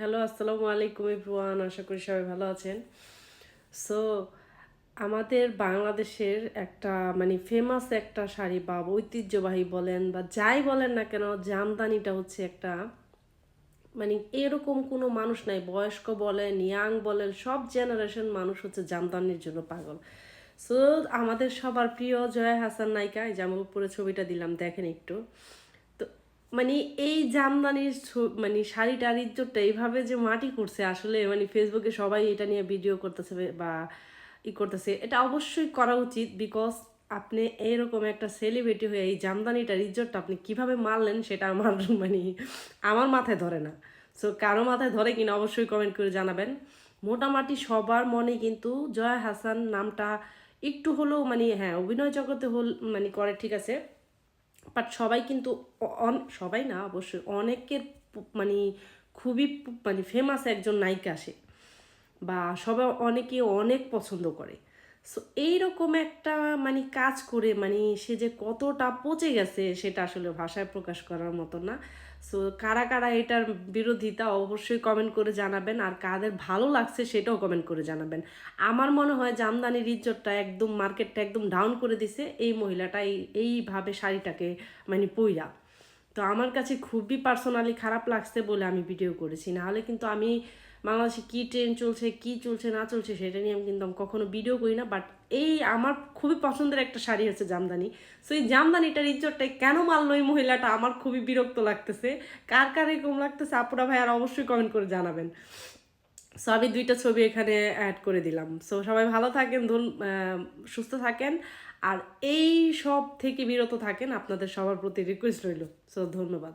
Hello, আসসালামু আলাইকুম everyone. আশা করি সবাই ভালো আছেন। সো আমাদের বাংলাদেশের একটা ফেমাস একটা শাড়ি বা ঐতিহ্যবাহী বলেন বা যাই বলেন না কেন, জামদানিটা হচ্ছে একটা এরকম কোনো মানুষ নাই, বয়স্ক বলেন, ইয়াং বলেন, সব জেনারেশন মানুষ হচ্ছে জামদানির জন্য পাগল। সো আমাদের সবার প্রিয় জয়া হাসান নায়িকা, এই যে আমি উপরে ছবিটা দিলাম, দেখেন একটু। তো মানে এই জামদানির শাড়িটার ইজ্জতটা এইভাবে যে মাটি করছে, আসলে ফেসবুকে সবাই এটা নিয়ে ভিডিও করতেছে বা করতেছে। এটা অবশ্যই করা উচিত, বিকজ আপনি এরকম একটা সেলিব্রিটি হয়ে এই জামদানিটার ইজ্জতটা আপনি কিভাবে মারলেন সেটা আমার আমার মাথায় ধরে না। সো কারো মাথায় ধরে কিনা অবশ্যই কমেন্ট করে জানাবেন। মোটামুটি সবার মনে কিন্তু জয়া হাসান নামটা একটু হলেও হ্যাঁ, অভিনয় জগতে করে, ঠিক আছে, বাট সবাই কিন্তু সবাই না, অবশ্যই অনেকের মানে খুবই ফেমাস একজন নায়িকা সে, বা সবাই অনেকে অনেক পছন্দ করে। সো এইরকম একটা কাজ করে সে যে কতটা পচে গেছে সেটা আসলে ভাষায় প্রকাশ করার মতো না। সো কারা কারা এটার বিরোধিতা অবশ্যই কমেন্ট করে জানাবেন, আর কাদের ভালো লাগছে সেটাও কমেন্ট করে জানাবেন। আমার মনে হয় জামদানির ইজ্জতটা একদম, মার্কেটটা একদম ডাউন করে দিছে এই মহিলাটা এইভাবে শাড়িটাকে পইরা। তো আমার কাছে খুবই পার্সোনালি খারাপ লাগছে বলে আমি ভিডিও করেছি, নাহলে কিন্তু আমি বাংলাদেশে কী ট্রেন্ড চলছে, কী চলছে না চলছে সেটা নিয়ে আমি কিন্তু কখনো ভিডিও করি না। বাট এই আমার খুবই পছন্দের একটা শাড়ি হচ্ছে জামদানি। সো এই জামদানিটার ইজ্জতটাই কেন মারলো এই মহিলাটা, আমার খুবই বিরক্ত লাগতেছে। কার কার এরকম লাগতেছে আপুরা ভাই আর অবশ্যই কমেন্ট করে জানাবেন। সো আমি দুইটা ছবি এখানে অ্যাড করে দিলাম। সো সবাই ভালো থাকেন, সুস্থ থাকেন, আর এই সব থেকে বিরত থাকেন, আপনাদের সবার প্রতি রিকোয়েস্ট রইল। সো ধন্যবাদ।